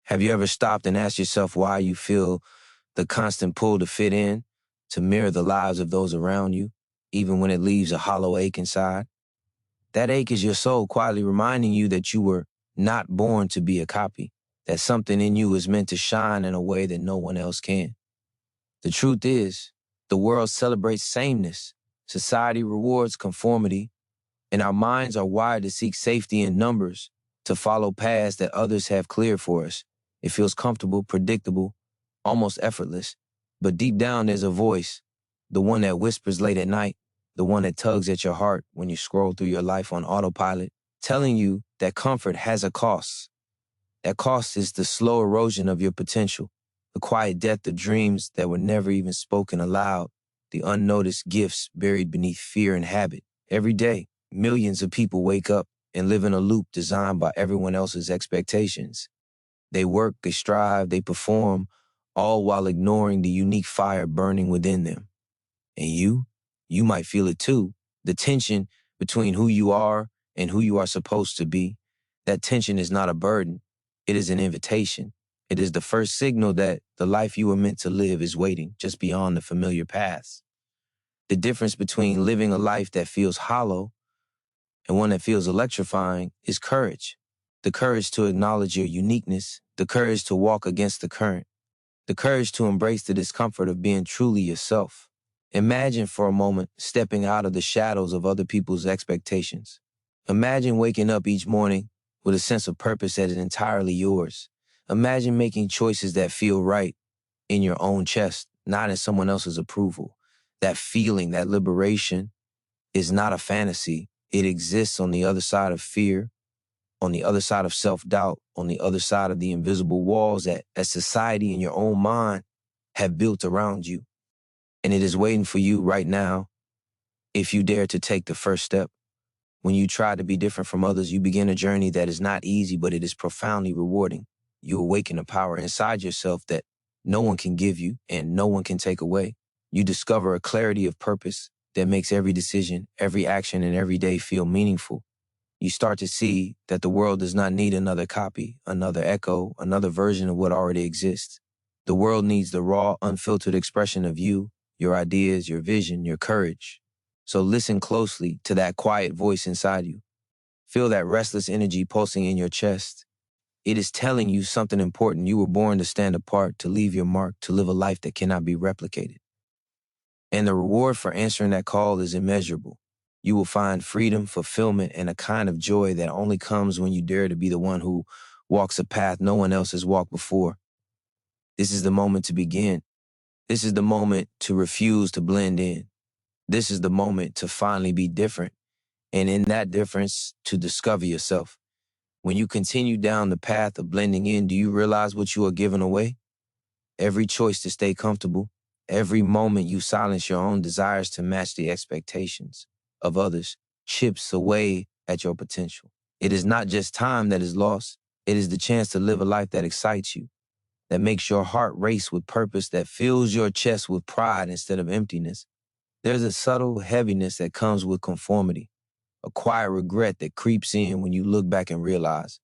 Have you ever stopped and asked yourself why you feel the constant pull to fit in, to mirror the lives of those around you, even when it leaves a hollow ache inside? That ache is your soul quietly reminding you that you were not born to be a copy, that something in you is meant to shine in a way that no one else can. The truth is, the world celebrates sameness, society rewards conformity, and our minds are wired to seek safety in numbers, to follow paths that others have cleared for us. It feels comfortable, predictable, almost effortless. But deep down there's a voice, the one that whispers late at night, the one that tugs at your heart when you scroll through your life on autopilot, telling you that comfort has a cost. That cost is the slow erosion of your potential, the quiet death of dreams that were never even spoken aloud, the unnoticed gifts buried beneath fear and habit. Every day, millions of people wake up and live in a loop designed by everyone else's expectations. They work, they strive, they perform, all while ignoring the unique fire burning within them. And you might feel it too, the tension between who you are and who you are supposed to be. That tension is not a burden. It is an invitation. It is the first signal that the life you were meant to live is waiting just beyond the familiar paths. The difference between living a life that feels hollow and one that feels electrifying is courage. The courage to acknowledge your uniqueness, the courage to walk against the current, the courage to embrace the discomfort of being truly yourself. Imagine for a moment stepping out of the shadows of other people's expectations. Imagine waking up each morning with a sense of purpose that is entirely yours. Imagine making choices that feel right in your own chest, not in someone else's approval. That feeling, that liberation is not a fantasy. It exists on the other side of fear, on the other side of self-doubt, on the other side of the invisible walls that society and your own mind have built around you. And it is waiting for you right now if you dare to take the first step. When you try to be different from others, you begin a journey that is not easy, but it is profoundly rewarding. You awaken a power inside yourself that no one can give you and no one can take away. You discover a clarity of purpose that makes every decision, every action, and every day feel meaningful. You start to see that the world does not need another copy, another echo, another version of what already exists. The world needs the raw, unfiltered expression of you, your ideas, your vision, your courage. So listen closely to that quiet voice inside you. Feel that restless energy pulsing in your chest. It is telling you something important. You were born to stand apart, to leave your mark, to live a life that cannot be replicated. And the reward for answering that call is immeasurable. You will find freedom, fulfillment, and a kind of joy that only comes when you dare to be the one who walks a path no one else has walked before. This is the moment to begin. This is the moment to refuse to blend in. This is the moment to finally be different, and in that difference, to discover yourself. When you continue down the path of blending in, do you realize what you are giving away? Every choice to stay comfortable, every moment you silence your own desires to match the expectations of others, chips away at your potential. It is not just time that is lost. It is the chance to live a life that excites you, that makes your heart race with purpose, that fills your chest with pride instead of emptiness. There's a subtle heaviness that comes with conformity, a quiet regret that creeps in when you look back and realize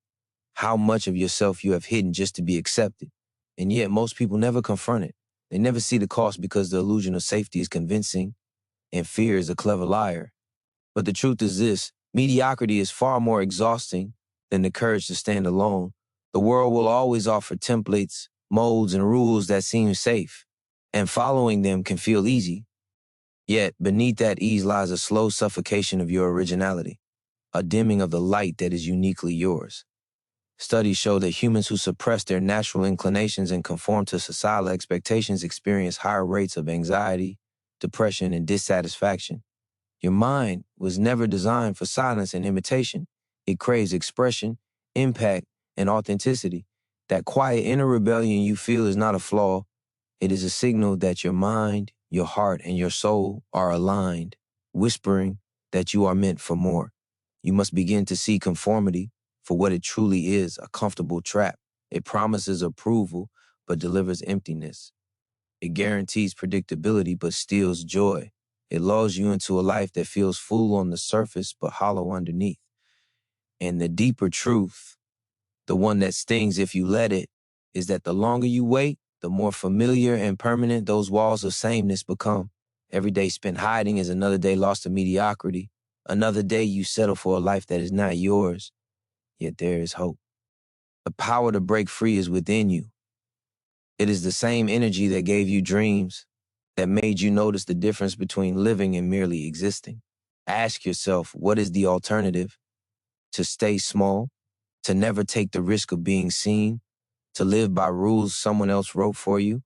how much of yourself you have hidden just to be accepted. And yet most people never confront it. They never see the cost because the illusion of safety is convincing and fear is a clever liar. But the truth is this: mediocrity is far more exhausting than the courage to stand alone. The world will always offer templates, molds, and rules that seem safe, and following them can feel easy. Yet beneath that ease lies a slow suffocation of your originality, a dimming of the light that is uniquely yours. Studies show that humans who suppress their natural inclinations and conform to societal expectations experience higher rates of anxiety, depression, and dissatisfaction. Your mind was never designed for silence and imitation. It craves expression, impact, and authenticity. That quiet inner rebellion you feel is not a flaw. It is a signal that your mind, your heart, and your soul are aligned, whispering that you are meant for more. You must begin to see conformity for what it truly is: a comfortable trap. It promises approval, but delivers emptiness. It guarantees predictability, but steals joy. It lulls you into a life that feels full on the surface, but hollow underneath. And the deeper truth, the one that stings if you let it, is that the longer you wait, the more familiar and permanent those walls of sameness become. Every day spent hiding is another day lost to mediocrity. Another day you settle for a life that is not yours. Yet there is hope. The power to break free is within you. It is the same energy that gave you dreams, that made you notice the difference between living and merely existing. Ask yourself, what is the alternative? To stay small, to never take the risk of being seen, to live by rules someone else wrote for you,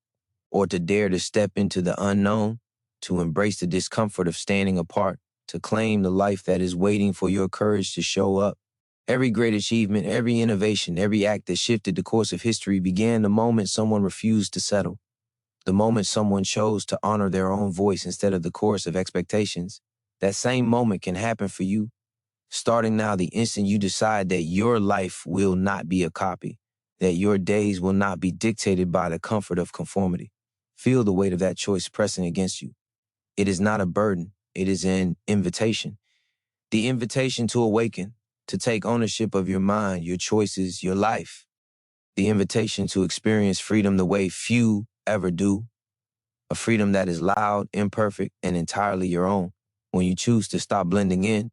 or to dare to step into the unknown, to embrace the discomfort of standing apart, to claim the life that is waiting for your courage to show up. Every great achievement, every innovation, every act that shifted the course of history began the moment someone refused to settle, the moment someone chose to honor their own voice instead of the chorus of expectations. That same moment can happen for you, starting now the instant you decide that your life will not be a copy, that your days will not be dictated by the comfort of conformity. Feel the weight of that choice pressing against you. It is not a burden. It is an invitation. The invitation to awaken, to take ownership of your mind, your choices, your life. The invitation to experience freedom the way few ever do. A freedom that is loud, imperfect, and entirely your own. When you choose to stop blending in,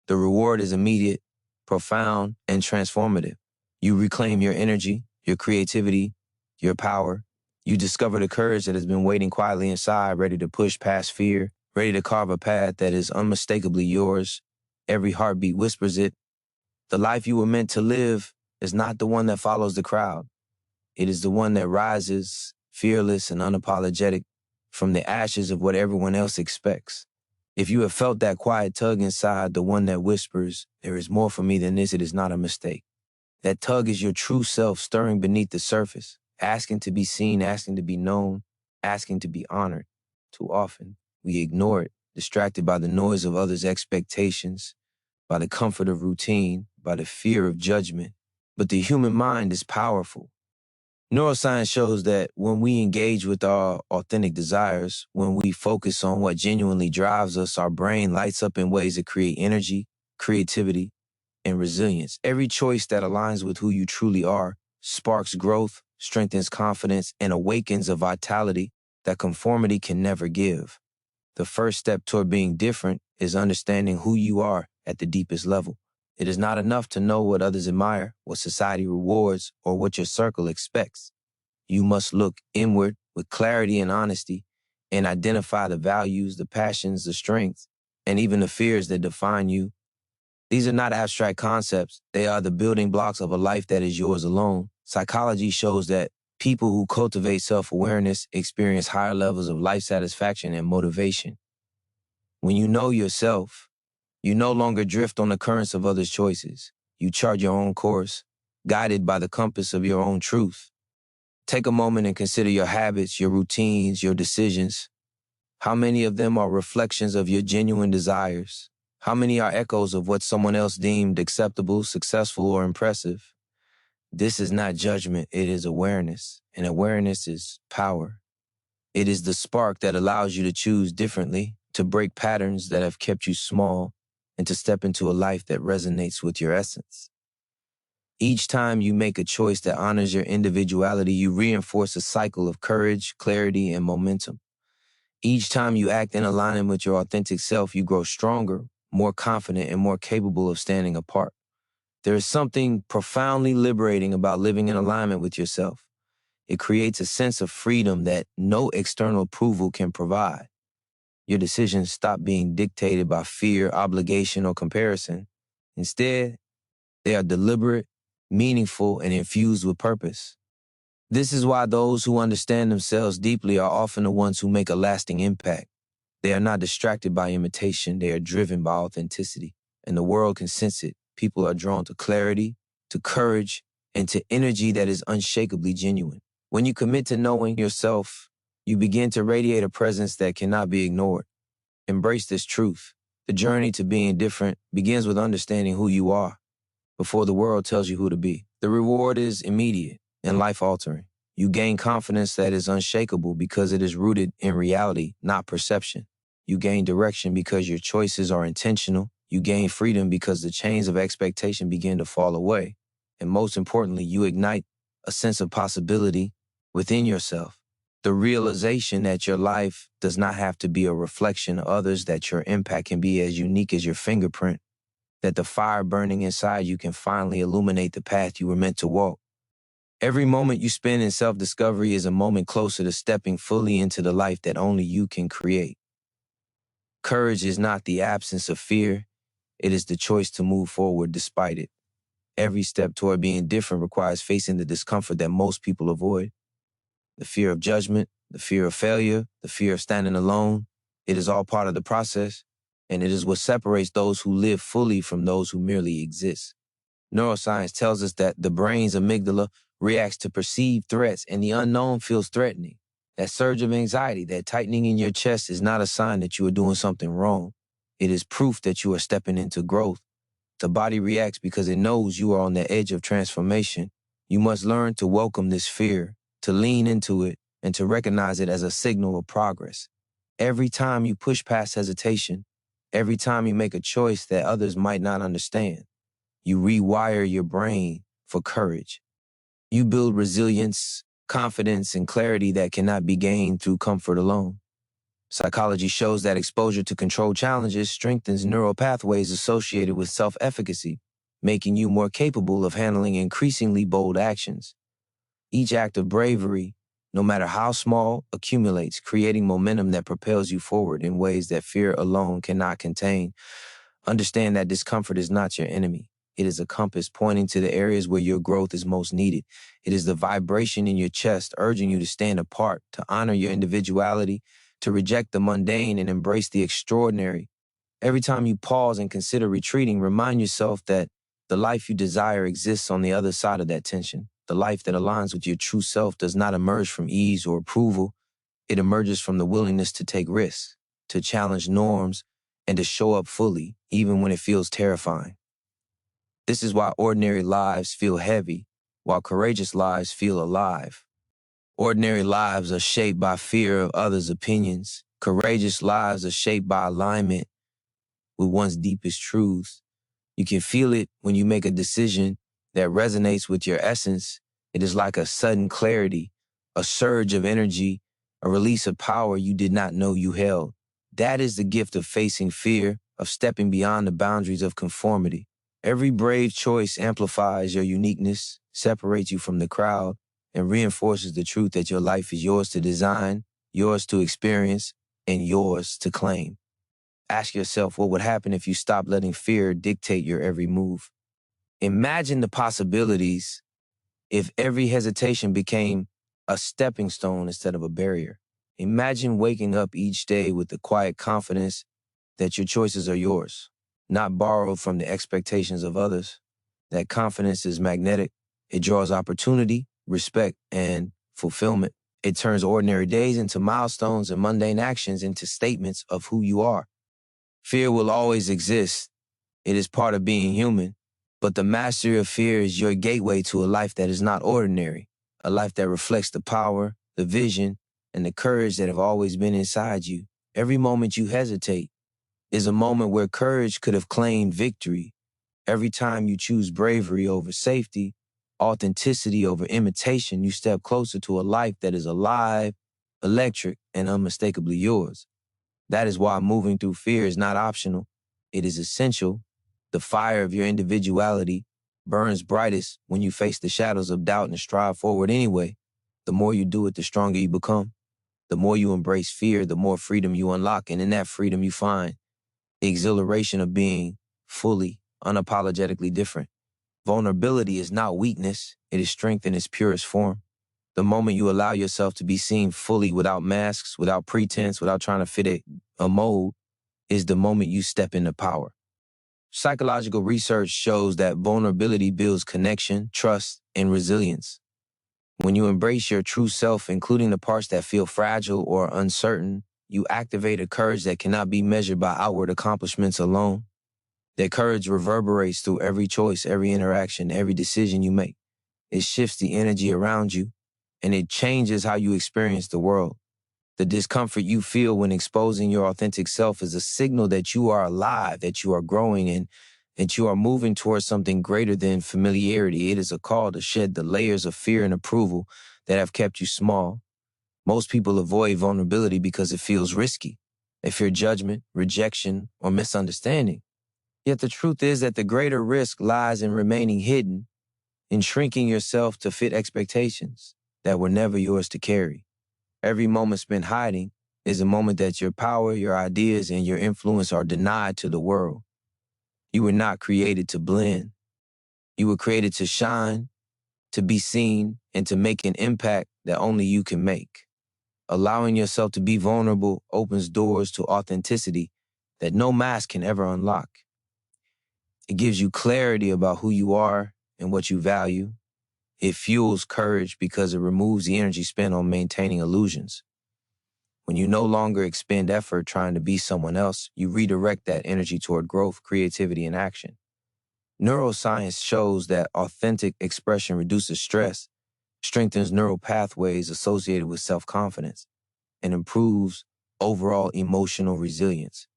the reward is immediate, profound, and transformative. You reclaim your energy, your creativity, your power. You discover the courage that has been waiting quietly inside, ready to push past fear, ready to carve a path that is unmistakably yours. Every heartbeat whispers it. The life you were meant to live is not the one that follows the crowd. It is the one that rises, fearless and unapologetic, from the ashes of what everyone else expects. If you have felt that quiet tug inside, the one that whispers, "There is more for me than this," it is not a mistake. That tug is your true self stirring beneath the surface, asking to be seen, asking to be known, asking to be honored. Too often, we ignore it, distracted by the noise of others' expectations, by the comfort of routine, by the fear of judgment. But the human mind is powerful. Neuroscience shows that when we engage with our authentic desires, when we focus on what genuinely drives us, our brain lights up in ways that create energy, creativity, and resilience. Every choice that aligns with who you truly are sparks growth, strengthens confidence, and awakens a vitality that conformity can never give. The first step toward being different is understanding who you are at the deepest level. It is not enough to know what others admire, what society rewards, or what your circle expects. You must look inward with clarity and honesty and identify the values, the passions, the strengths, and even the fears that define you. These are not abstract concepts. They are the building blocks of a life that is yours alone. Psychology shows that people who cultivate self-awareness experience higher levels of life satisfaction and motivation. When you know yourself, you no longer drift on the currents of others' choices. You chart your own course, guided by the compass of your own truth. Take a moment and consider your habits, your routines, your decisions. How many of them are reflections of your genuine desires? How many are echoes of what someone else deemed acceptable, successful, or impressive? This is not judgment, it is awareness, and awareness is power. It is the spark that allows you to choose differently, to break patterns that have kept you small, and to step into a life that resonates with your essence. Each time you make a choice that honors your individuality, you reinforce a cycle of courage, clarity, and momentum. Each time you act in alignment with your authentic self, you grow stronger, more confident, and more capable of standing apart. There is something profoundly liberating about living in alignment with yourself. It creates a sense of freedom that no external approval can provide. Your decisions stop being dictated by fear, obligation, or comparison. Instead, they are deliberate, meaningful, and infused with purpose. This is why those who understand themselves deeply are often the ones who make a lasting impact. They are not distracted by imitation, they are driven by authenticity. And the world can sense it. People are drawn to clarity, to courage, and to energy that is unshakably genuine. When you commit to knowing yourself, you begin to radiate a presence that cannot be ignored. Embrace this truth. The journey to being different begins with understanding who you are before the world tells you who to be. The reward is immediate and life-altering. You gain confidence that is unshakable because it is rooted in reality, not perception. You gain direction because your choices are intentional. You gain freedom because the chains of expectation begin to fall away. And most importantly, you ignite a sense of possibility within yourself. The realization that your life does not have to be a reflection of others, that your impact can be as unique as your fingerprint, that the fire burning inside you can finally illuminate the path you were meant to walk. Every moment you spend in self-discovery is a moment closer to stepping fully into the life that only you can create. Courage is not the absence of fear, it is the choice to move forward despite it. Every step toward being different requires facing the discomfort that most people avoid. The fear of judgment, the fear of failure, the fear of standing alone. It is all part of the process, and it is what separates those who live fully from those who merely exist. Neuroscience tells us that the brain's amygdala reacts to perceived threats, and the unknown feels threatening. That surge of anxiety, that tightening in your chest is not a sign that you are doing something wrong. It is proof that you are stepping into growth. The body reacts because it knows you are on the edge of transformation. You must learn to welcome this fear, to lean into it, and to recognize it as a signal of progress. Every time you push past hesitation, every time you make a choice that others might not understand, you rewire your brain for courage. You build resilience, confidence, and clarity that cannot be gained through comfort alone. Psychology shows that exposure to controlled challenges strengthens neural pathways associated with self-efficacy, making you more capable of handling increasingly bold actions. Each act of bravery, no matter how small, accumulates, creating momentum that propels you forward in ways that fear alone cannot contain. Understand that discomfort is not your enemy. It is a compass pointing to the areas where your growth is most needed. It is the vibration in your chest urging you to stand apart, to honor your individuality, to reject the mundane and embrace the extraordinary. Every time you pause and consider retreating, remind yourself that the life you desire exists on the other side of that tension. The life that aligns with your true self does not emerge from ease or approval. It emerges from the willingness to take risks, to challenge norms, and to show up fully, even when it feels terrifying. This is why ordinary lives feel heavy, while courageous lives feel alive. Ordinary lives are shaped by fear of others' opinions. Courageous lives are shaped by alignment with one's deepest truths. You can feel it when you make a decision that resonates with your essence. It is like a sudden clarity, a surge of energy, a release of power you did not know you held. That is the gift of facing fear, of stepping beyond the boundaries of conformity. Every brave choice amplifies your uniqueness, separates you from the crowd, and reinforces the truth that your life is yours to design, yours to experience, and yours to claim. Ask yourself what would happen if you stopped letting fear dictate your every move. Imagine the possibilities if every hesitation became a stepping stone instead of a barrier. Imagine waking up each day with the quiet confidence that your choices are yours, not borrowed from the expectations of others. That confidence is magnetic. It draws opportunity, respect, and fulfillment. It turns ordinary days into milestones and mundane actions into statements of who you are. Fear will always exist. It is part of being human. But the mastery of fear is your gateway to a life that is not ordinary, a life that reflects the power, the vision, and the courage that have always been inside you. Every moment you hesitate is a moment where courage could have claimed victory. Every time you choose bravery over safety, authenticity over imitation, you step closer to a life that is alive, electric, and unmistakably yours. That is why moving through fear is not optional. It is essential. The fire of your individuality burns brightest when you face the shadows of doubt and strive forward anyway. The more you do it, the stronger you become. The more you embrace fear, the more freedom you unlock. And in that freedom, you find the exhilaration of being fully, unapologetically different. Vulnerability is not weakness. It is strength in its purest form. The moment you allow yourself to be seen fully without masks, without pretense, without trying to fit a mold, is the moment you step into power. Psychological research shows that vulnerability builds connection, trust, and resilience. When you embrace your true self, including the parts that feel fragile or uncertain, you activate a courage that cannot be measured by outward accomplishments alone. That courage reverberates through every choice, every interaction, every decision you make. It shifts the energy around you, and it changes how you experience the world. The discomfort you feel when exposing your authentic self is a signal that you are alive, that you are growing, and that you are moving towards something greater than familiarity. It is a call to shed the layers of fear and approval that have kept you small. Most people avoid vulnerability because it feels risky. They fear judgment, rejection, or misunderstanding. Yet the truth is that the greater risk lies in remaining hidden, in shrinking yourself to fit expectations that were never yours to carry. Every moment spent hiding is a moment that your power, your ideas, and your influence are denied to the world. You were not created to blend. You were created to shine, to be seen, and to make an impact that only you can make. Allowing yourself to be vulnerable opens doors to authenticity that no mask can ever unlock. It gives you clarity about who you are and what you value. It fuels courage because it removes the energy spent on maintaining illusions. When you no longer expend effort trying to be someone else, you redirect that energy toward growth, creativity, and action. Neuroscience shows that authentic expression reduces stress, strengthens neural pathways associated with self-confidence, and improves overall emotional resilience.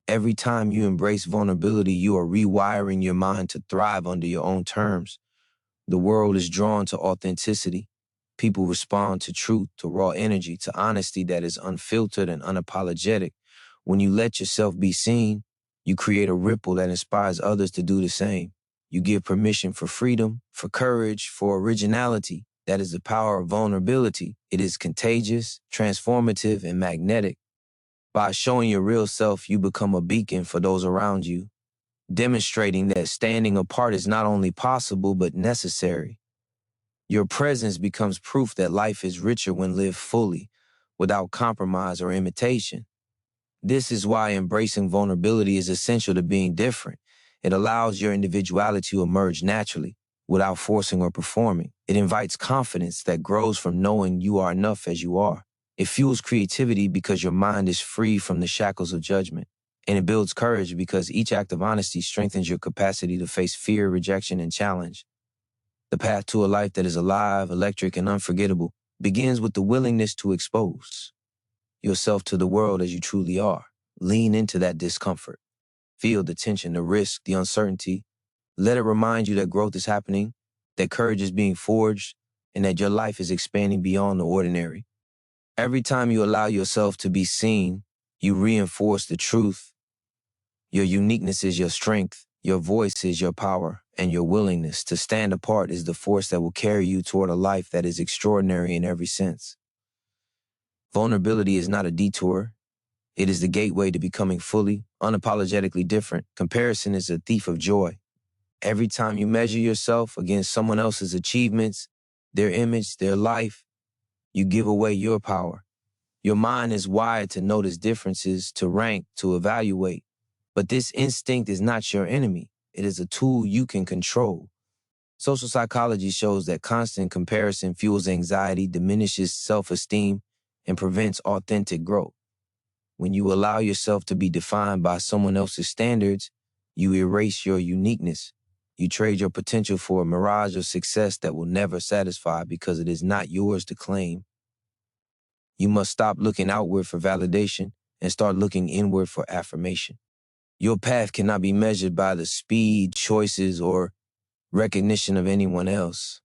Every time you embrace vulnerability, you are rewiring your mind to thrive under your own terms. The world is drawn to authenticity. People respond to truth, to raw energy, to honesty that is unfiltered and unapologetic. When you let yourself be seen, you create a ripple that inspires others to do the same. You give permission for freedom, for courage, for originality. That is the power of vulnerability. It is contagious, transformative, and magnetic. By showing your real self, you become a beacon for those around you, demonstrating that standing apart is not only possible, but necessary. Your presence becomes proof that life is richer when lived fully, without compromise or imitation. This is why embracing vulnerability is essential to being different. It allows your individuality to emerge naturally, without forcing or performing. It invites confidence that grows from knowing you are enough as you are. It fuels creativity because your mind is free from the shackles of judgment. And it builds courage because each act of honesty strengthens your capacity to face fear, rejection, and challenge. The path to a life that is alive, electric, and unforgettable begins with the willingness to expose yourself to the world as you truly are. Lean into that discomfort. Feel the tension, the risk, the uncertainty. Let it remind you that growth is happening, that courage is being forged, and that your life is expanding beyond the ordinary. Every time you allow yourself to be seen, you reinforce the truth. Your uniqueness is your strength, your voice is your power, and your willingness to stand apart is the force that will carry you toward a life that is extraordinary in every sense. Vulnerability is not a detour. It is the gateway to becoming fully, unapologetically different. Comparison is a thief of joy. Every time you measure yourself against someone else's achievements, their image, their life, you give away your power. Your mind is wired to notice differences, to rank, to evaluate. But this instinct is not your enemy. It is a tool you can control. Social psychology shows that constant comparison fuels anxiety, diminishes self-esteem, and prevents authentic growth. When you allow yourself to be defined by someone else's standards, you erase your uniqueness. You trade your potential for a mirage of success that will never satisfy because it is not yours to claim. You must stop looking outward for validation and start looking inward for affirmation. Your path cannot be measured by the speed, choices, or recognition of anyone else.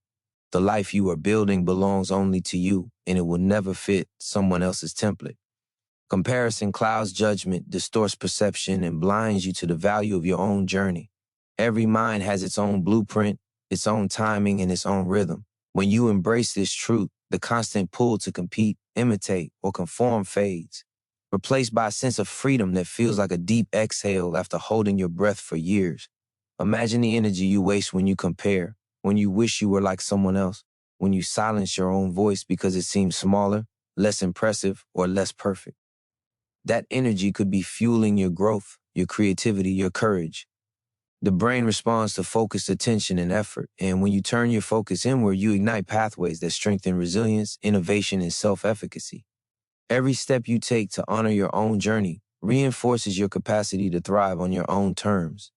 The life you are building belongs only to you, and it will never fit someone else's template. Comparison clouds judgment, distorts perception, and blinds you to the value of your own journey. Every mind has its own blueprint, its own timing, and its own rhythm. When you embrace this truth, the constant pull to compete, imitate, or conform fades, replaced by a sense of freedom that feels like a deep exhale after holding your breath for years. Imagine the energy you waste when you compare, when you wish you were like someone else, when you silence your own voice because it seems smaller, less impressive, or less perfect. That energy could be fueling your growth, your creativity, your courage. The brain responds to focused attention and effort, and when you turn your focus inward, you ignite pathways that strengthen resilience, innovation, and self-efficacy. Every step you take to honor your own journey reinforces your capacity to thrive on your own terms.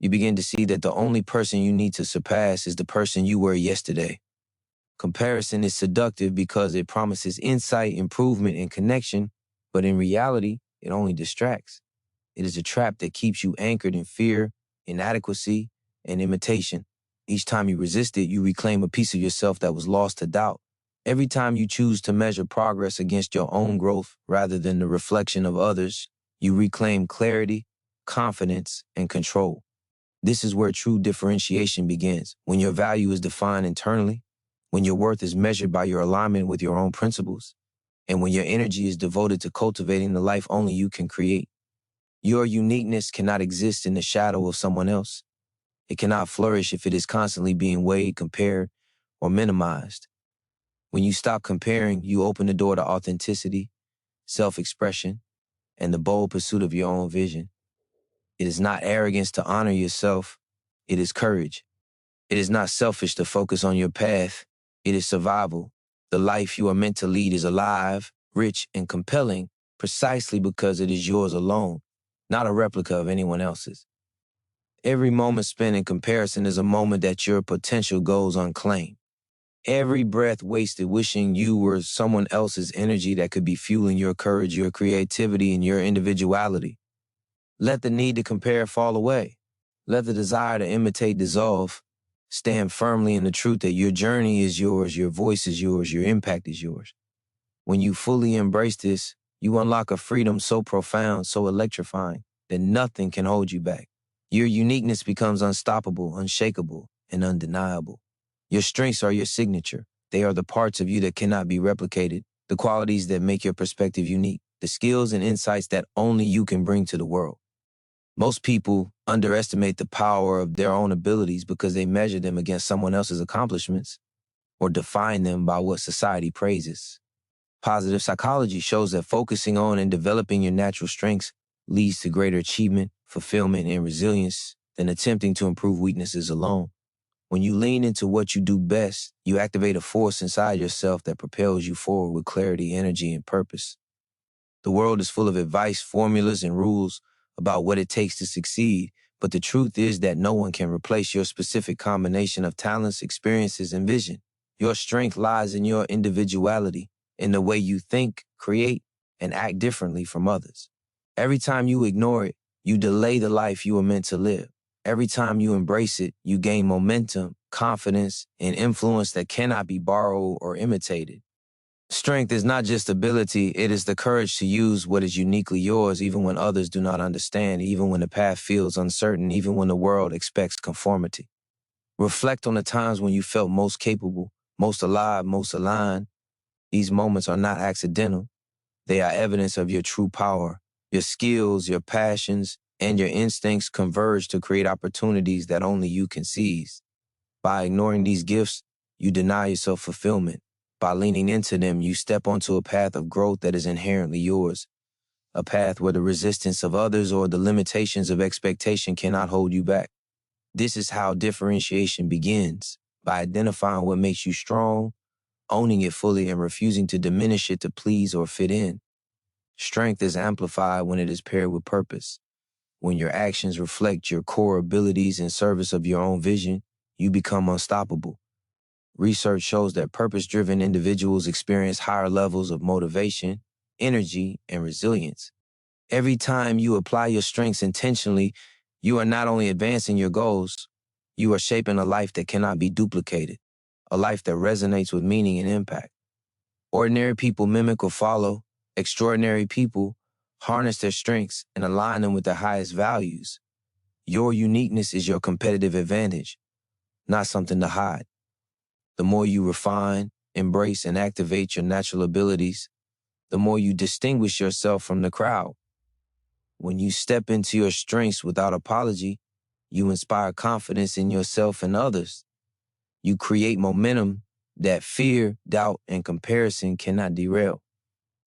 You begin to see that the only person you need to surpass is the person you were yesterday. Comparison is seductive because it promises insight, improvement, and connection, but in reality, it only distracts. It is a trap that keeps you anchored in fear, inadequacy, and imitation. Each time you resist it, you reclaim a piece of yourself that was lost to doubt. Every time you choose to measure progress against your own growth rather than the reflection of others, you reclaim clarity, confidence, and control. This is where true differentiation begins, when your value is defined internally, when your worth is measured by your alignment with your own principles, and when your energy is devoted to cultivating the life only you can create. Your uniqueness cannot exist in the shadow of someone else. It cannot flourish if it is constantly being weighed, compared, or minimized. When you stop comparing, you open the door to authenticity, self-expression, and the bold pursuit of your own vision. It is not arrogance to honor yourself. It is courage. It is not selfish to focus on your path. It is survival. The life you are meant to lead is alive, rich, and compelling precisely because it is yours alone, not a replica of anyone else's. Every moment spent in comparison is a moment that your potential goes unclaimed. Every breath wasted wishing you were someone else's energy that could be fueling your courage, your creativity, and your individuality. Let the need to compare fall away. Let the desire to imitate dissolve. Stand firmly in the truth that your journey is yours, your voice is yours, your impact is yours. When you fully embrace this, you unlock a freedom so profound, so electrifying, that nothing can hold you back. Your uniqueness becomes unstoppable, unshakable, and undeniable. Your strengths are your signature. They are the parts of you that cannot be replicated, the qualities that make your perspective unique, the skills and insights that only you can bring to the world. Most people underestimate the power of their own abilities because they measure them against someone else's accomplishments or define them by what society praises. Positive psychology shows that focusing on and developing your natural strengths leads to greater achievement, fulfillment, and resilience than attempting to improve weaknesses alone. When you lean into what you do best, you activate a force inside yourself that propels you forward with clarity, energy, and purpose. The world is full of advice, formulas, and rules about what it takes to succeed, but the truth is that no one can replace your specific combination of talents, experiences, and vision. Your strength lies in your individuality, in the way you think, create, and act differently from others. Every time you ignore it, you delay the life you were meant to live. Every time you embrace it, you gain momentum, confidence, and influence that cannot be borrowed or imitated. Strength is not just ability, it is the courage to use what is uniquely yours even when others do not understand, even when the path feels uncertain, even when the world expects conformity. Reflect on the times when you felt most capable, most alive, most aligned. These moments are not accidental. They are evidence of your true power. Your skills, your passions, and your instincts converge to create opportunities that only you can seize. By ignoring these gifts, you deny yourself fulfillment. By leaning into them, you step onto a path of growth that is inherently yours, a path where the resistance of others or the limitations of expectation cannot hold you back. This is how differentiation begins, by identifying what makes you strong, owning it fully, and refusing to diminish it to please or fit in. Strength is amplified when it is paired with purpose. When your actions reflect your core abilities in service of your own vision, you become unstoppable. Research shows that purpose-driven individuals experience higher levels of motivation, energy, and resilience. Every time you apply your strengths intentionally, you are not only advancing your goals, you are shaping a life that cannot be duplicated, a life that resonates with meaning and impact. Ordinary people mimic or follow. Extraordinary people harness their strengths and align them with their highest values. Your uniqueness is your competitive advantage, not something to hide. The more you refine, embrace, and activate your natural abilities, the more you distinguish yourself from the crowd. When you step into your strengths without apology, you inspire confidence in yourself and others. You create momentum that fear, doubt, and comparison cannot derail.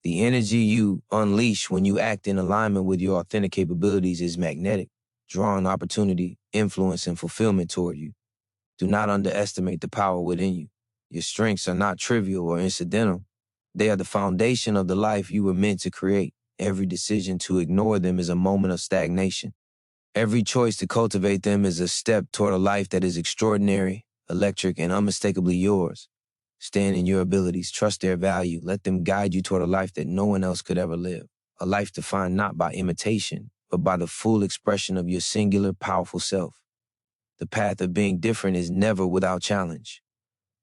The energy you unleash when you act in alignment with your authentic capabilities is magnetic, drawing opportunity, influence, and fulfillment toward you. Do not underestimate the power within you. Your strengths are not trivial or incidental. They are the foundation of the life you were meant to create. Every decision to ignore them is a moment of stagnation. Every choice to cultivate them is a step toward a life that is extraordinary, electric, and unmistakably yours. Stand in your abilities, trust their value, let them guide you toward a life that no one else could ever live. A life defined not by imitation, but by the full expression of your singular, powerful self. The path of being different is never without challenge.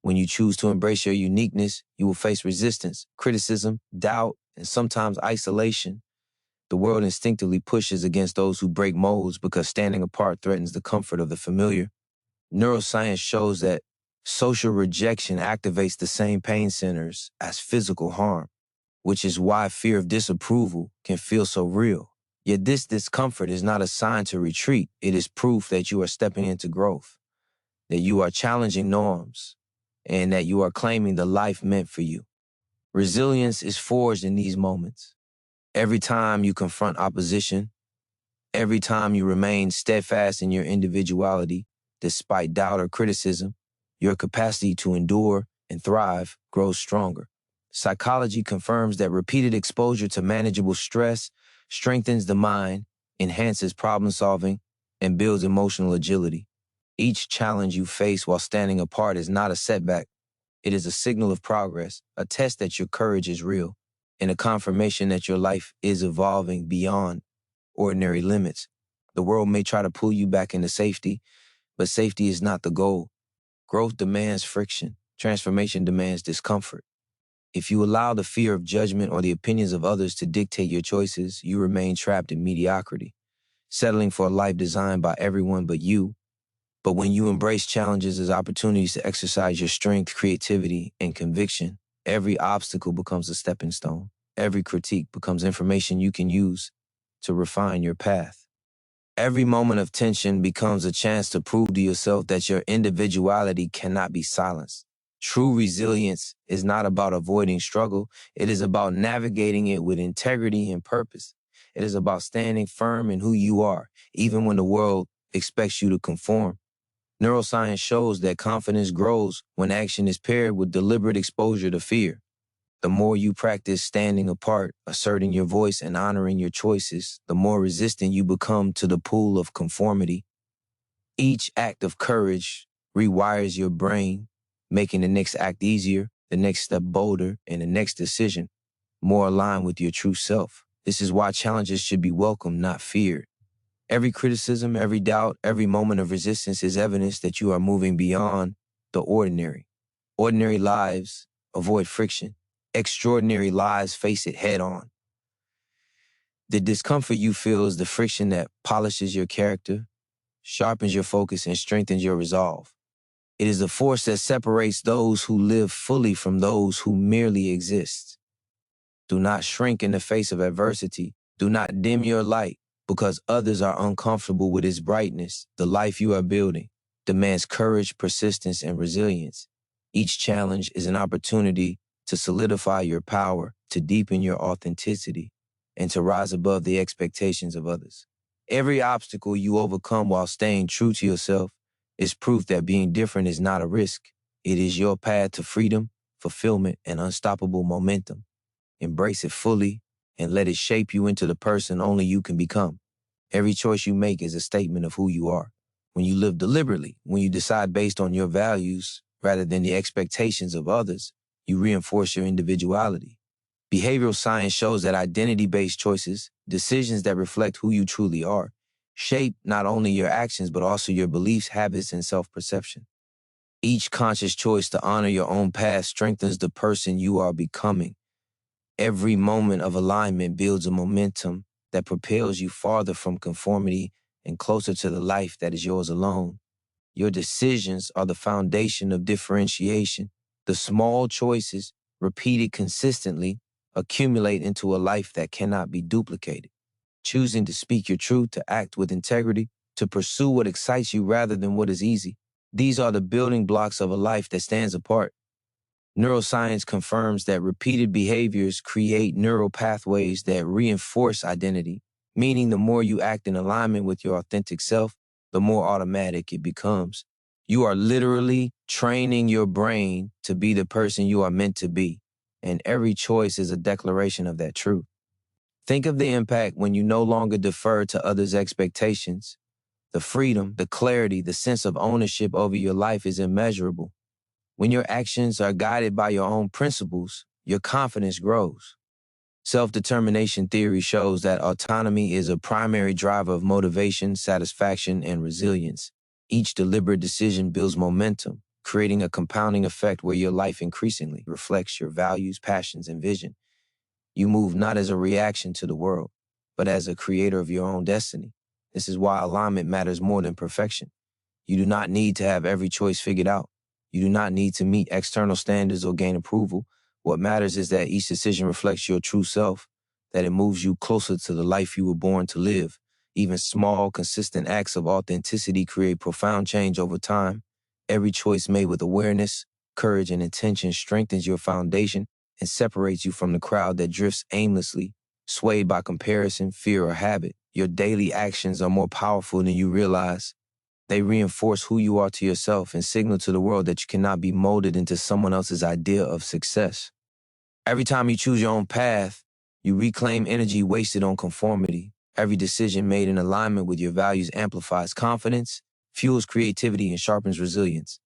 When you choose to embrace your uniqueness, you will face resistance, criticism, doubt, and sometimes isolation. The world instinctively pushes against those who break molds because standing apart threatens the comfort of the familiar. Neuroscience shows that social rejection activates the same pain centers as physical harm, which is why fear of disapproval can feel so real. Yet this discomfort is not a sign to retreat. It is proof that you are stepping into growth, that you are challenging norms, and that you are claiming the life meant for you. Resilience is forged in these moments. Every time you confront opposition, every time you remain steadfast in your individuality, despite doubt or criticism, your capacity to endure and thrive grows stronger. Psychology confirms that repeated exposure to manageable stress strengthens the mind, enhances problem solving, and builds emotional agility. Each challenge you face while standing apart is not a setback. It is a signal of progress, a test that your courage is real, and a confirmation that your life is evolving beyond ordinary limits. The world may try to pull you back into safety, but safety is not the goal. Growth demands friction. Transformation demands discomfort. If you allow the fear of judgment or the opinions of others to dictate your choices, you remain trapped in mediocrity, settling for a life designed by everyone but you. But when you embrace challenges as opportunities to exercise your strength, creativity, and conviction, every obstacle becomes a stepping stone. Every critique becomes information you can use to refine your path. Every moment of tension becomes a chance to prove to yourself that your individuality cannot be silenced. True resilience is not about avoiding struggle. It is about navigating it with integrity and purpose. It is about standing firm in who you are, even when the world expects you to conform. Neuroscience shows that confidence grows when action is paired with deliberate exposure to fear. The more you practice standing apart, asserting your voice, and honoring your choices, the more resistant you become to the pull of conformity. Each act of courage rewires your brain, making the next act easier, the next step bolder, and the next decision more aligned with your true self. This is why challenges should be welcomed, not feared. Every criticism, every doubt, every moment of resistance is evidence that you are moving beyond the ordinary. Ordinary lives avoid friction. Extraordinary lives face it head on. The discomfort you feel is the friction that polishes your character, sharpens your focus, and strengthens your resolve. It is the force that separates those who live fully from those who merely exist. Do not shrink in the face of adversity. Do not dim your light because others are uncomfortable with its brightness. The life you are building demands courage, persistence, and resilience. Each challenge is an opportunity to solidify your power, to deepen your authenticity, and to rise above the expectations of others. Every obstacle you overcome while staying true to yourself is proof that being different is not a risk. It is your path to freedom, fulfillment, and unstoppable momentum. Embrace it fully and let it shape you into the person only you can become. Every choice you make is a statement of who you are. When you live deliberately, when you decide based on your values rather than the expectations of others, you reinforce your individuality. Behavioral science shows that identity-based choices, decisions that reflect who you truly are, shape not only your actions but also your beliefs, habits, and self-perception. Each conscious choice to honor your own path strengthens the person you are becoming. Every moment of alignment builds a momentum that propels you farther from conformity and closer to the life that is yours alone. Your decisions are the foundation of differentiation. The small choices, repeated consistently, accumulate into a life that cannot be duplicated. Choosing to speak your truth, to act with integrity, to pursue what excites you rather than what is easy. These are the building blocks of a life that stands apart. Neuroscience confirms that repeated behaviors create neural pathways that reinforce identity, meaning the more you act in alignment with your authentic self, the more automatic it becomes. You are literally training your brain to be the person you are meant to be, and every choice is a declaration of that truth. Think of the impact when you no longer defer to others' expectations. The freedom, the clarity, the sense of ownership over your life is immeasurable. When your actions are guided by your own principles, your confidence grows. Self-determination theory shows that autonomy is a primary driver of motivation, satisfaction, and resilience. Each deliberate decision builds momentum, creating a compounding effect where your life increasingly reflects your values, passions, and vision. You move not as a reaction to the world, but as a creator of your own destiny. This is why alignment matters more than perfection. You do not need to have every choice figured out. You do not need to meet external standards or gain approval. What matters is that each decision reflects your true self, that it moves you closer to the life you were born to live. Even small, consistent acts of authenticity create profound change over time. Every choice made with awareness, courage, and intention strengthens your foundation and separates you from the crowd that drifts aimlessly, swayed by comparison, fear, or habit. Your daily actions are more powerful than you realize. They reinforce who you are to yourself and signal to the world that you cannot be molded into someone else's idea of success. Every time you choose your own path, you reclaim energy wasted on conformity. Every decision made in alignment with your values amplifies confidence, fuels creativity, and sharpens resilience.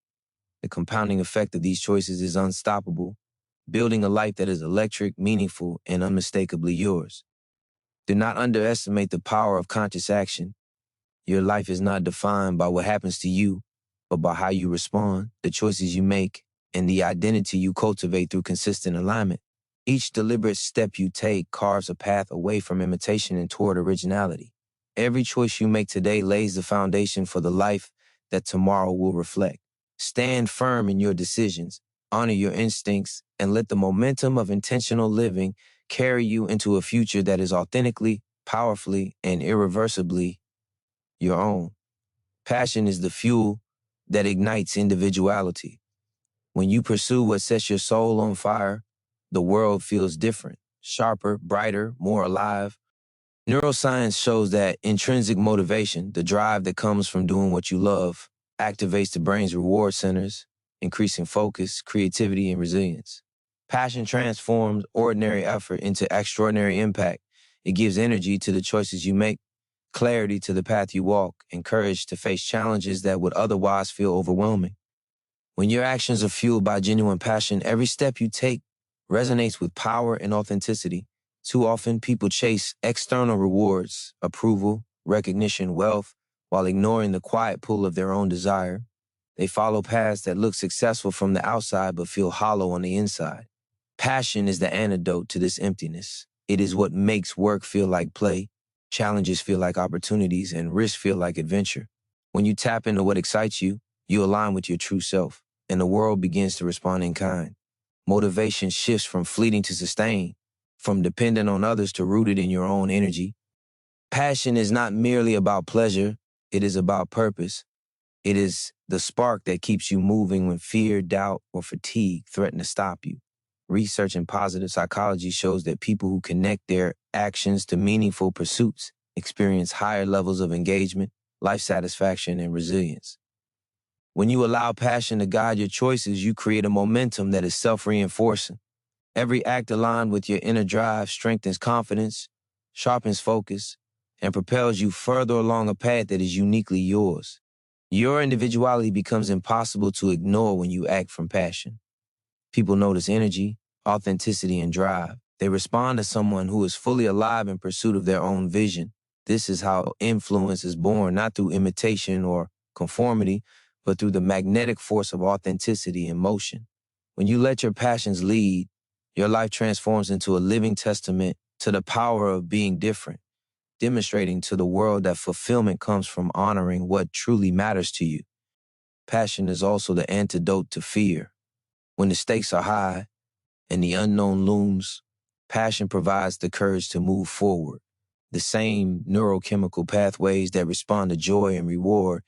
The compounding effect of these choices is unstoppable, building a life that is electric, meaningful, and unmistakably yours. Do not underestimate the power of conscious action. Your life is not defined by what happens to you, but by how you respond, the choices you make, and the identity you cultivate through consistent alignment. Each deliberate step you take carves a path away from imitation and toward originality. Every choice you make today lays the foundation for the life that tomorrow will reflect. Stand firm in your decisions, honor your instincts, and let the momentum of intentional living carry you into a future that is authentically, powerfully, and irreversibly your own. Passion is the fuel that ignites individuality. When you pursue what sets your soul on fire, the world feels different, sharper, brighter, more alive. Neuroscience shows that intrinsic motivation, the drive that comes from doing what you love, activates the brain's reward centers, increasing focus, creativity, and resilience. Passion transforms ordinary effort into extraordinary impact. It gives energy to the choices you make, clarity to the path you walk, and courage to face challenges that would otherwise feel overwhelming. When your actions are fueled by genuine passion, every step you take resonates with power and authenticity. Too often, people chase external rewards, approval, recognition, wealth, while ignoring the quiet pull of their own desire. They follow paths that look successful from the outside but feel hollow on the inside. Passion is the antidote to this emptiness. It is what makes work feel like play, challenges feel like opportunities, and risks feel like adventure. When you tap into what excites you, you align with your true self, and the world begins to respond in kind. Motivation shifts from fleeting to sustain, from dependent on others to rooted in your own energy. Passion is not merely about pleasure, it is about purpose. It is the spark that keeps you moving when fear, doubt, or fatigue threaten to stop you. Research in positive psychology shows that people who connect their actions to meaningful pursuits experience higher levels of engagement, life satisfaction, and resilience. When you allow passion to guide your choices, you create a momentum that is self-reinforcing. Every act aligned with your inner drive strengthens confidence, sharpens focus, and propels you further along a path that is uniquely yours. Your individuality becomes impossible to ignore when you act from passion. People notice energy, authenticity, and drive. They respond to someone who is fully alive in pursuit of their own vision. This is how influence is born, not through imitation or conformity, but through the magnetic force of authenticity and motion. When you let your passions lead, your life transforms into a living testament to the power of being different, demonstrating to the world that fulfillment comes from honoring what truly matters to you. Passion is also the antidote to fear. When the stakes are high and the unknown looms, passion provides the courage to move forward. The same neurochemical pathways that respond to joy and reward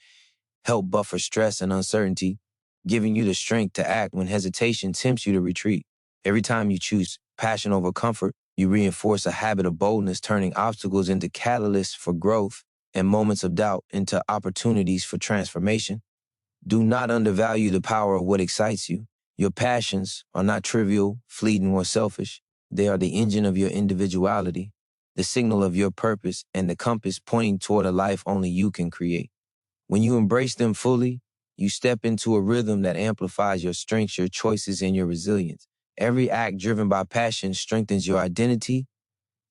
help buffer stress and uncertainty, giving you the strength to act when hesitation tempts you to retreat. Every time you choose passion over comfort, you reinforce a habit of boldness, turning obstacles into catalysts for growth and moments of doubt into opportunities for transformation. Do not undervalue the power of what excites you. Your passions are not trivial, fleeting, or selfish. They are the engine of your individuality, the signal of your purpose, and the compass pointing toward a life only you can create. When you embrace them fully, you step into a rhythm that amplifies your strengths, your choices, and your resilience. Every act driven by passion strengthens your identity,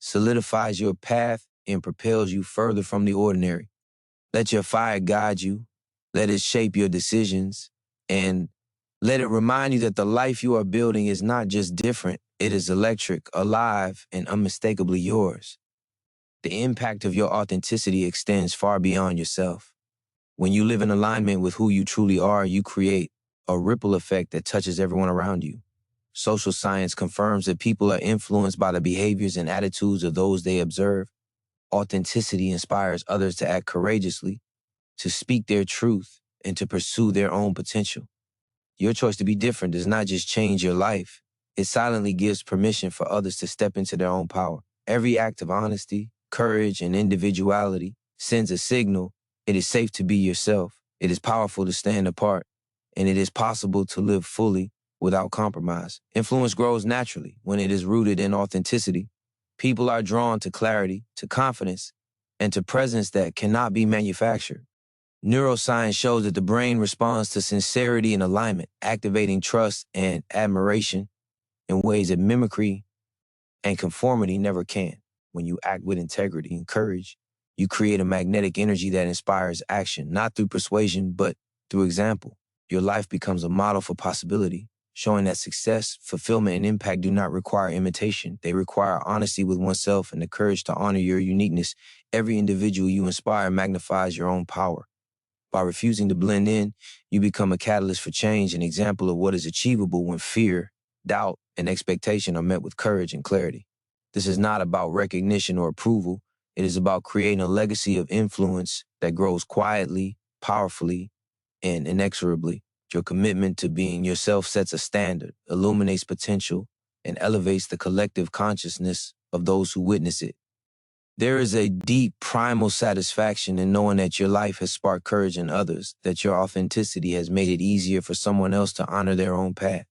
solidifies your path and propels you further from the ordinary. Let your fire guide you. Let it shape your decisions. And let it remind you that the life you are building is not just different, it is electric, alive, and unmistakably yours. The impact of your authenticity extends far beyond yourself. When you live in alignment with who you truly are, you create a ripple effect that touches everyone around you. Social science confirms that people are influenced by the behaviors and attitudes of those they observe. Authenticity inspires others to act courageously, to speak their truth, and to pursue their own potential. Your choice to be different does not just change your life, it silently gives permission for others to step into their own power. Every act of honesty, courage, and individuality sends a signal: it is safe to be yourself, it is powerful to stand apart, and it is possible to live fully without compromise. Influence grows naturally when it is rooted in authenticity. People are drawn to clarity, to confidence, and to presence that cannot be manufactured. Neuroscience shows that the brain responds to sincerity and alignment, activating trust and admiration in ways that mimicry and conformity never can. When you act with integrity and courage, you create a magnetic energy that inspires action, not through persuasion, but through example. Your life becomes a model for possibility, showing that success, fulfillment, and impact do not require imitation. They require honesty with oneself and the courage to honor your uniqueness. Every individual you inspire magnifies your own power. By refusing to blend in, you become a catalyst for change, an example of what is achievable when fear, doubt, and expectation are met with courage and clarity. This is not about recognition or approval. It is about creating a legacy of influence that grows quietly, powerfully, and inexorably. Your commitment to being yourself sets a standard, illuminates potential, and elevates the collective consciousness of those who witness it. There is a deep primal satisfaction in knowing that your life has sparked courage in others, that your authenticity has made it easier for someone else to honor their own path.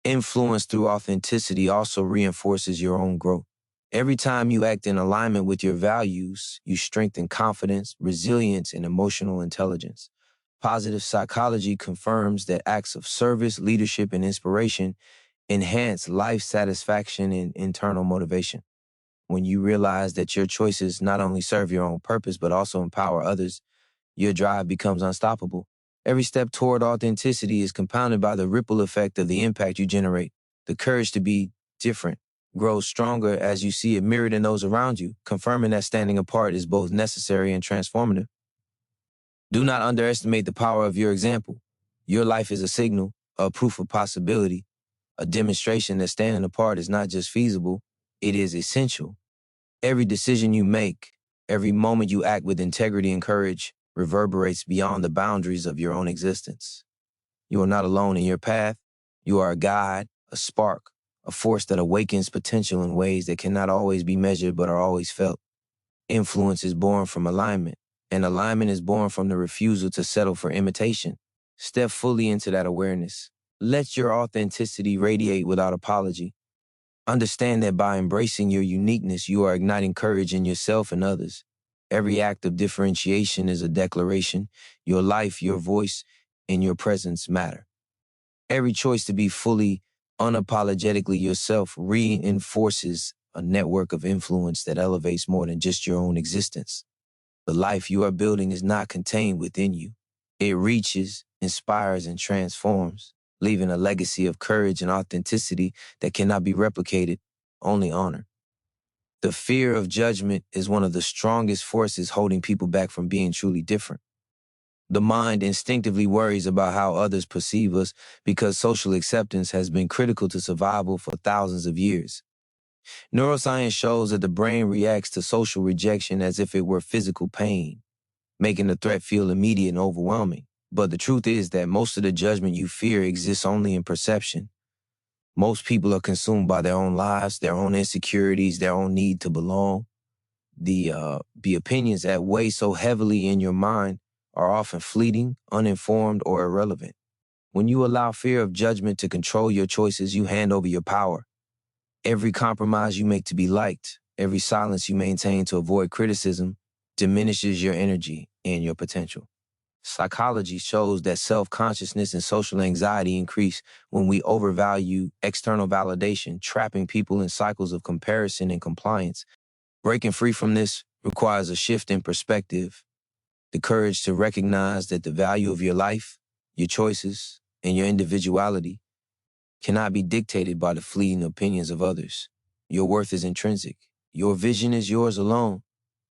Influence through authenticity also reinforces your own growth. Every time you act in alignment with your values, you strengthen confidence, resilience, and emotional intelligence. Positive psychology confirms that acts of service, leadership, and inspiration enhance life satisfaction and internal motivation. When you realize that your choices not only serve your own purpose, but also empower others, your drive becomes unstoppable. Every step toward authenticity is compounded by the ripple effect of the impact you generate. The courage to be different grows stronger as you see it mirrored in those around you, confirming that standing apart is both necessary and transformative. Do not underestimate the power of your example. Your life is a signal, a proof of possibility, a demonstration that standing apart is not just feasible, it is essential. Every decision you make, every moment you act with integrity and courage reverberates beyond the boundaries of your own existence. You are not alone in your path. You are a guide, a spark, a force that awakens potential in ways that cannot always be measured but are always felt. Influence is born from alignment, and alignment is born from the refusal to settle for imitation. Step fully into that awareness. Let your authenticity radiate without apology. Understand that by embracing your uniqueness, you are igniting courage in yourself and others. Every act of differentiation is a declaration. Your life, your voice, and your presence matter. Every choice to be fully, unapologetically yourself reinforces a network of influence that elevates more than just your own existence. The life you are building is not contained within you. It reaches, inspires, and transforms, leaving a legacy of courage and authenticity that cannot be replicated, only honored. The fear of judgment is one of the strongest forces holding people back from being truly different. The mind instinctively worries about how others perceive us because social acceptance has been critical to survival for thousands of years. Neuroscience shows that the brain reacts to social rejection as if it were physical pain, making the threat feel immediate and overwhelming. But the truth is that most of the judgment you fear exists only in perception. Most people are consumed by their own lives, their own insecurities, their own need to belong. The opinions that weigh so heavily in your mind are often fleeting, uninformed, or irrelevant. When you allow fear of judgment to control your choices, you hand over your power. Every compromise you make to be liked, every silence you maintain to avoid criticism, diminishes your energy and your potential. Psychology shows that self-consciousness and social anxiety increase when we overvalue external validation, trapping people in cycles of comparison and compliance. Breaking free from this requires a shift in perspective, the courage to recognize that the value of your life, your choices, and your individuality cannot be dictated by the fleeting opinions of others. Your worth is intrinsic. Your vision is yours alone.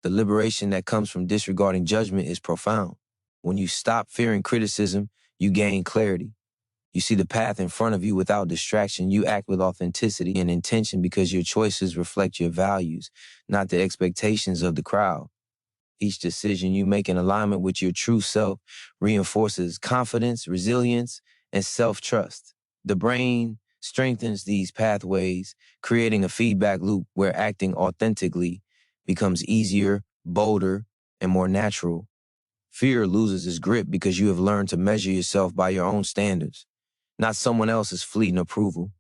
The liberation that comes from disregarding judgment is profound. When you stop fearing criticism, you gain clarity. You see the path in front of you without distraction. You act with authenticity and intention because your choices reflect your values, not the expectations of the crowd. Each decision you make in alignment with your true self reinforces confidence, resilience, and self-trust. The brain strengthens these pathways, creating a feedback loop where acting authentically becomes easier, bolder, and more natural. Fear loses its grip because you have learned to measure yourself by your own standards, not someone else's fleeting approval.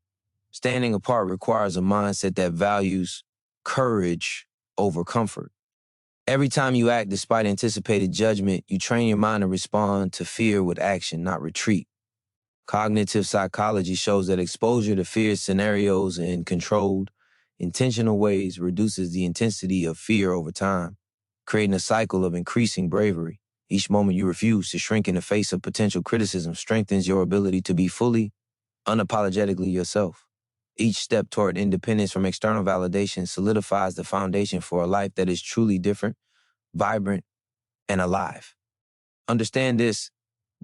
Standing apart requires a mindset that values courage over comfort. Every time you act despite anticipated judgment, you train your mind to respond to fear with action, not retreat. Cognitive psychology shows that exposure to fear scenarios in controlled, intentional ways reduces the intensity of fear over time, creating a cycle of increasing bravery. Each moment you refuse to shrink in the face of potential criticism strengthens your ability to be fully, unapologetically yourself. Each step toward independence from external validation solidifies the foundation for a life that is truly different, vibrant, and alive. Understand this,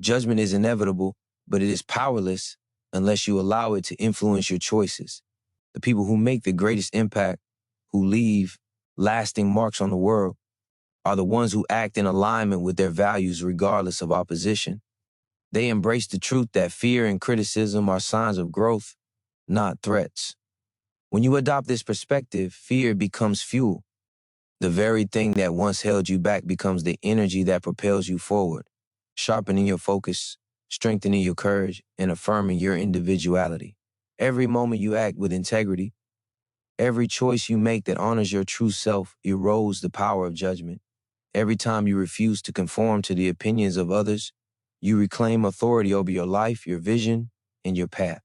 judgment is inevitable, but it is powerless unless you allow it to influence your choices. The people who make the greatest impact, who leave lasting marks on the world, are the ones who act in alignment with their values regardless of opposition. They embrace the truth that fear and criticism are signs of growth, not threats. When you adopt this perspective, fear becomes fuel. The very thing that once held you back becomes the energy that propels you forward, sharpening your focus, strengthening your courage, and affirming your individuality. Every moment you act with integrity, every choice you make that honors your true self erodes the power of judgment. Every time you refuse to conform to the opinions of others, you reclaim authority over your life, your vision, and your path.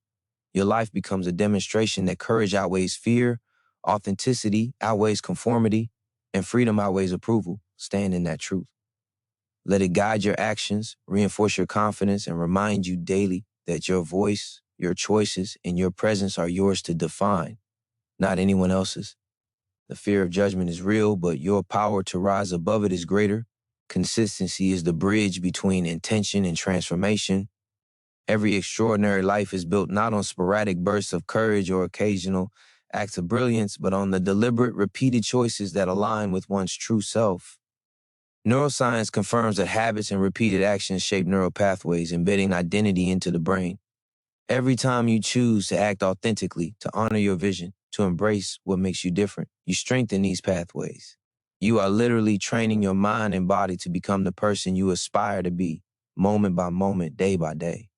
Your life becomes a demonstration that courage outweighs fear, authenticity outweighs conformity, and freedom outweighs approval. Stand in that truth. Let it guide your actions, reinforce your confidence, and remind you daily that your voice, your choices, and your presence are yours to define, not anyone else's. The fear of judgment is real, but your power to rise above it is greater. Consistency is the bridge between intention and transformation. Every extraordinary life is built not on sporadic bursts of courage or occasional acts of brilliance, but on the deliberate, repeated choices that align with one's true self. Neuroscience confirms that habits and repeated actions shape neural pathways, embedding identity into the brain. Every time you choose to act authentically, to honor your vision, to embrace what makes you different, you strengthen these pathways. You are literally training your mind and body to become the person you aspire to be, moment by moment, day by day.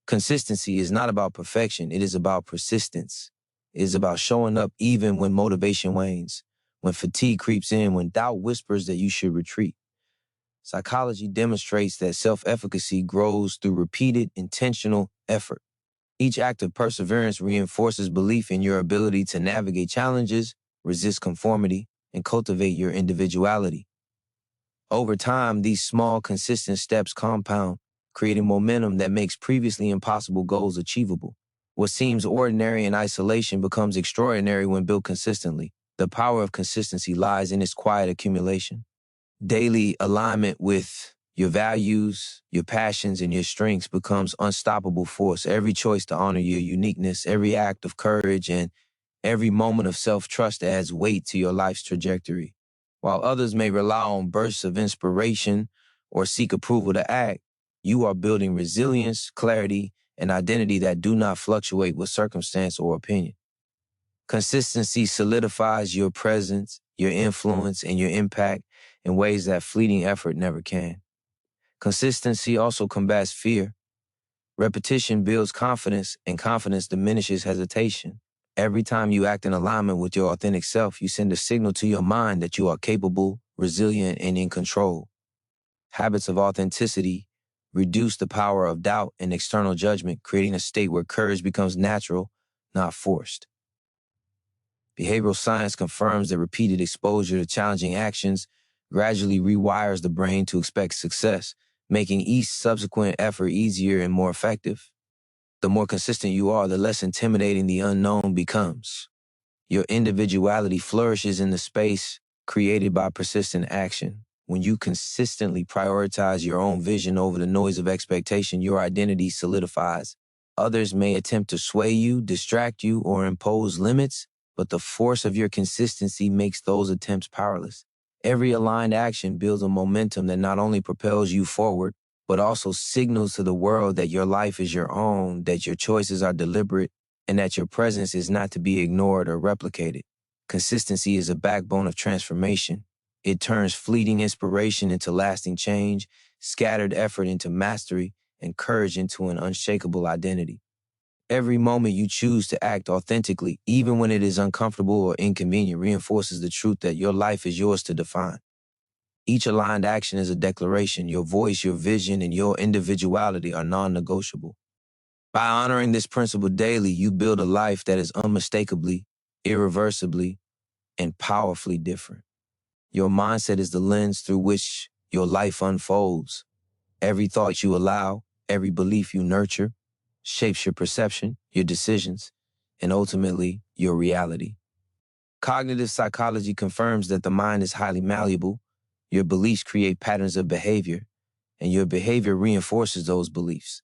Consistency is not about perfection, it is about persistence. It is about showing up even when motivation wanes, when fatigue creeps in, when doubt whispers that you should retreat. Psychology demonstrates that self-efficacy grows through repeated, intentional effort. Each act of perseverance reinforces belief in your ability to navigate challenges, resist conformity, and cultivate your individuality. Over time, these small, consistent steps compound, creating momentum that makes previously impossible goals achievable. What seems ordinary in isolation becomes extraordinary when built consistently. The power of consistency lies in its quiet accumulation. Daily alignment with your values, your passions, and your strengths becomes unstoppable force. Every choice to honor your uniqueness, every act of courage, and every moment of self-trust adds weight to your life's trajectory. While others may rely on bursts of inspiration or seek approval to act, you are building resilience, clarity, and identity that do not fluctuate with circumstance or opinion. Consistency solidifies your presence, your influence, and your impact in ways that fleeting effort never can. Consistency also combats fear. Repetition builds confidence, and confidence diminishes hesitation. Every time you act in alignment with your authentic self, you send a signal to your mind that you are capable, resilient, and in control. Habits of authenticity reduce the power of doubt and external judgment, creating a state where courage becomes natural, not forced. Behavioral science confirms that repeated exposure to challenging actions gradually rewires the brain to expect success, making each subsequent effort easier and more effective. The more consistent you are, the less intimidating the unknown becomes. Your individuality flourishes in the space created by persistent action. When you consistently prioritize your own vision over the noise of expectation, your identity solidifies. Others may attempt to sway you, distract you, or impose limits, but the force of your consistency makes those attempts powerless. Every aligned action builds a momentum that not only propels you forward, but also signals to the world that your life is your own, that your choices are deliberate, and that your presence is not to be ignored or replicated. Consistency is a backbone of transformation. It turns fleeting inspiration into lasting change, scattered effort into mastery, and courage into an unshakable identity. Every moment you choose to act authentically, even when it is uncomfortable or inconvenient, reinforces the truth that your life is yours to define. Each aligned action is a declaration. Your voice, your vision, and your individuality are non-negotiable. By honoring this principle daily, you build a life that is unmistakably, irreversibly, and powerfully different. Your mindset is the lens through which your life unfolds. Every thought you allow, every belief you nurture, shapes your perception, your decisions, and ultimately, your reality. Cognitive psychology confirms that the mind is highly malleable. Your beliefs create patterns of behavior, and your behavior reinforces those beliefs.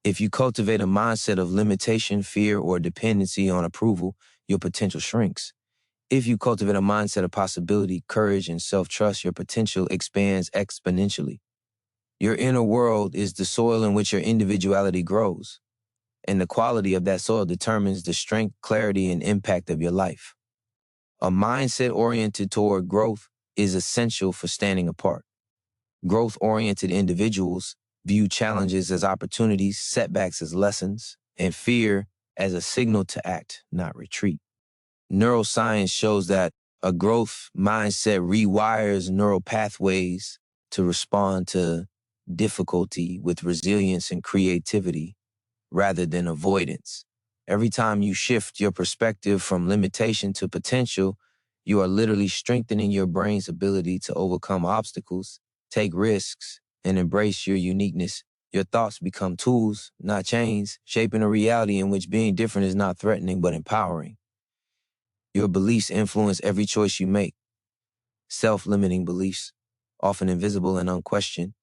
If you cultivate a mindset of limitation, fear, or dependency on approval, your potential shrinks. If you cultivate a mindset of possibility, courage, and self-trust, your potential expands exponentially. Your inner world is the soil in which your individuality grows, and the quality of that soil determines the strength, clarity, and impact of your life. A mindset oriented toward growth is essential for standing apart. Growth-oriented individuals view challenges as opportunities, setbacks as lessons, and fear as a signal to act, not retreat. Neuroscience shows that a growth mindset rewires neural pathways to respond to difficulty with resilience and creativity rather than avoidance. Every time you shift your perspective from limitation to potential, you are literally strengthening your brain's ability to overcome obstacles, take risks, and embrace your uniqueness. Your thoughts become tools, not chains, shaping a reality in which being different is not threatening but empowering. Your beliefs influence every choice you make. Self-limiting beliefs, often invisible and unquestioned,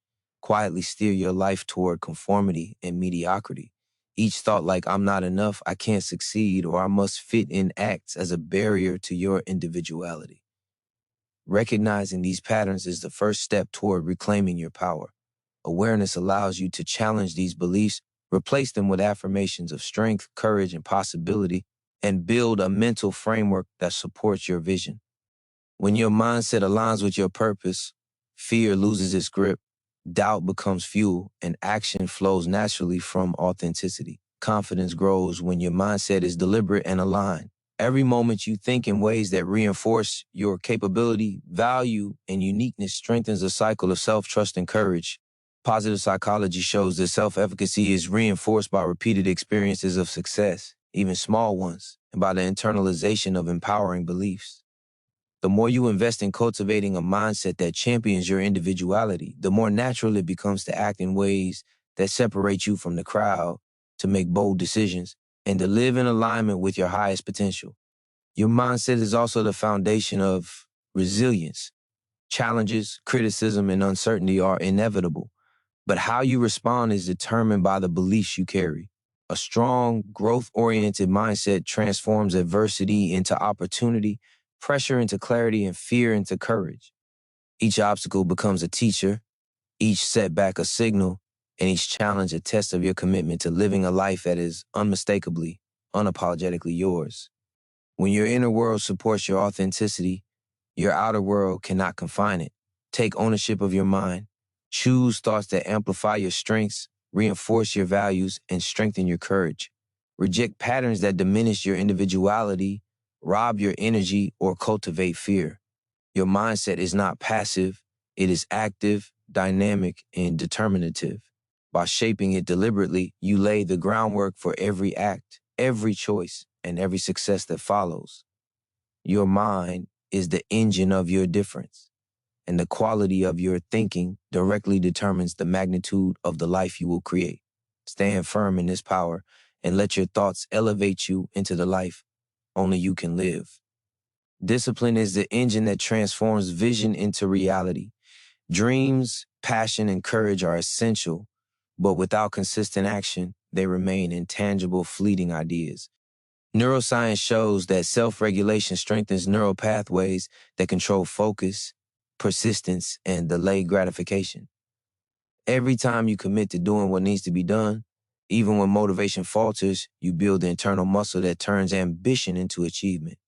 quietly steer your life toward conformity and mediocrity. Each thought like, I'm not enough, I can't succeed, or I must fit in acts as a barrier to your individuality. Recognizing these patterns is the first step toward reclaiming your power. Awareness allows you to challenge these beliefs, replace them with affirmations of strength, courage, and possibility, and build a mental framework that supports your vision. When your mindset aligns with your purpose, fear loses its grip, doubt becomes fuel, and action flows naturally from authenticity. Confidence grows when your mindset is deliberate and aligned. Every moment you think in ways that reinforce your capability, value, and uniqueness strengthens a cycle of self-trust and courage. Positive psychology shows that self-efficacy is reinforced by repeated experiences of success, even small ones, and by the internalization of empowering beliefs. The more you invest in cultivating a mindset that champions your individuality, the more natural it becomes to act in ways that separate you from the crowd, to make bold decisions, and to live in alignment with your highest potential. Your mindset is also the foundation of resilience. Challenges, criticism, and uncertainty are inevitable, but how you respond is determined by the beliefs you carry. A strong, growth-oriented mindset transforms adversity into opportunity, pressure into clarity, and fear into courage. Each obstacle becomes a teacher, each setback a signal, and each challenge a test of your commitment to living a life that is unmistakably, unapologetically yours. When your inner world supports your authenticity, your outer world cannot confine it. Take ownership of your mind. Choose thoughts that amplify your strengths, reinforce your values, and strengthen your courage. Reject patterns that diminish your individuality, rob your energy, or cultivate fear. Your mindset is not passive, it is active, dynamic, and determinative. By shaping it deliberately, you lay the groundwork for every act, every choice, and every success that follows. Your mind is the engine of your difference, and the quality of your thinking directly determines the magnitude of the life you will create. Stand firm in this power and let your thoughts elevate you into the life only you can live. Discipline is the engine that transforms vision into reality. Dreams, passion, and courage are essential, but without consistent action, they remain intangible, fleeting ideas. Neuroscience shows that self-regulation strengthens neural pathways that control focus, persistence, and delayed gratification. Every time you commit to doing what needs to be done, even when motivation falters, you build the internal muscle that turns ambition into achievement.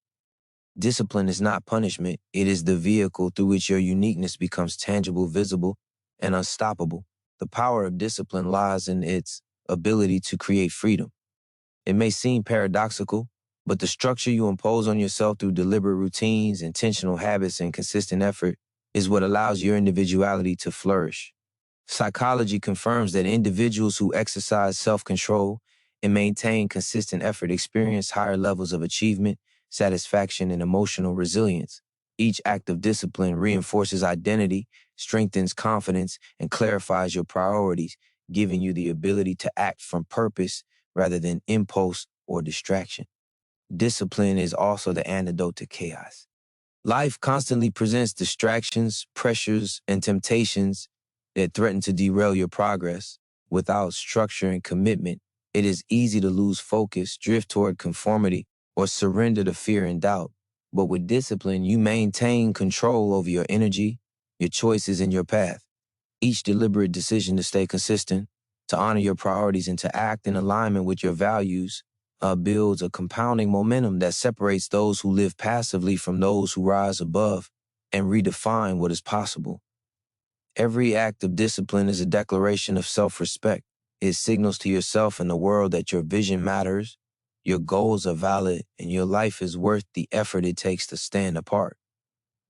Discipline is not punishment. It is the vehicle through which your uniqueness becomes tangible, visible, and unstoppable. The power of discipline lies in its ability to create freedom. It may seem paradoxical, but the structure you impose on yourself through deliberate routines, intentional habits, and consistent effort is what allows your individuality to flourish. Psychology confirms that individuals who exercise self-control and maintain consistent effort experience higher levels of achievement, satisfaction, and emotional resilience. Each act of discipline reinforces identity, strengthens confidence, and clarifies your priorities, giving you the ability to act from purpose rather than impulse or distraction. Discipline is also the antidote to chaos. Life constantly presents distractions, pressures, and temptations that threaten to derail your progress. Without structure and commitment, it is easy to lose focus, drift toward conformity, or surrender to fear and doubt. But with discipline, you maintain control over your energy, your choices, and your path. Each deliberate decision to stay consistent, to honor your priorities, and to act in alignment with your values builds a compounding momentum that separates those who live passively from those who rise above and redefine what is possible. Every act of discipline is a declaration of self-respect. It signals to yourself and the world that your vision matters, your goals are valid, and your life is worth the effort it takes to stand apart.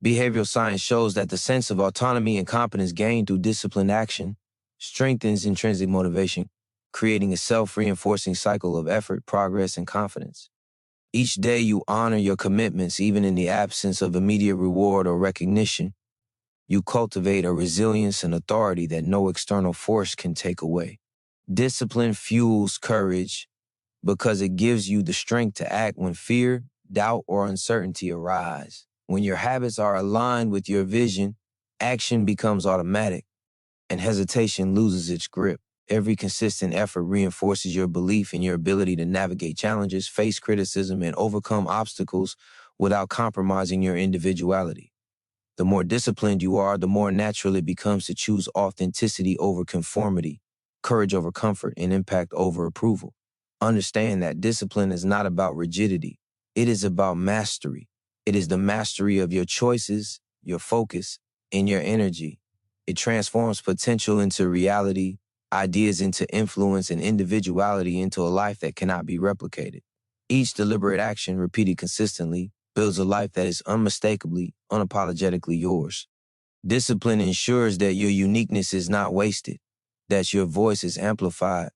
Behavioral science shows that the sense of autonomy and competence gained through disciplined action strengthens intrinsic motivation, creating a self-reinforcing cycle of effort, progress, and confidence. Each day you honor your commitments, even in the absence of immediate reward or recognition. You cultivate a resilience and authority that no external force can take away. Discipline fuels courage because it gives you the strength to act when fear, doubt, or uncertainty arise. When your habits are aligned with your vision, action becomes automatic and hesitation loses its grip. Every consistent effort reinforces your belief in your ability to navigate challenges, face criticism, and overcome obstacles without compromising your individuality. The more disciplined you are, the more natural it becomes to choose authenticity over conformity, courage over comfort, and impact over approval. Understand that discipline is not about rigidity. It is about mastery. It is the mastery of your choices, your focus, and your energy. It transforms potential into reality, ideas into influence, and individuality into a life that cannot be replicated. Each deliberate action, repeated consistently, builds a life that is unmistakably, unapologetically yours. Discipline ensures that your uniqueness is not wasted, that your voice is amplified,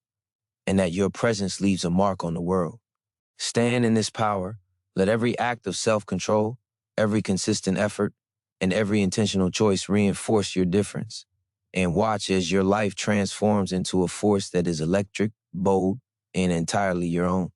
and that your presence leaves a mark on the world. Stand in this power. Let every act of self-control, every consistent effort, and every intentional choice reinforce your difference. And watch as your life transforms into a force that is electric, bold, and entirely your own.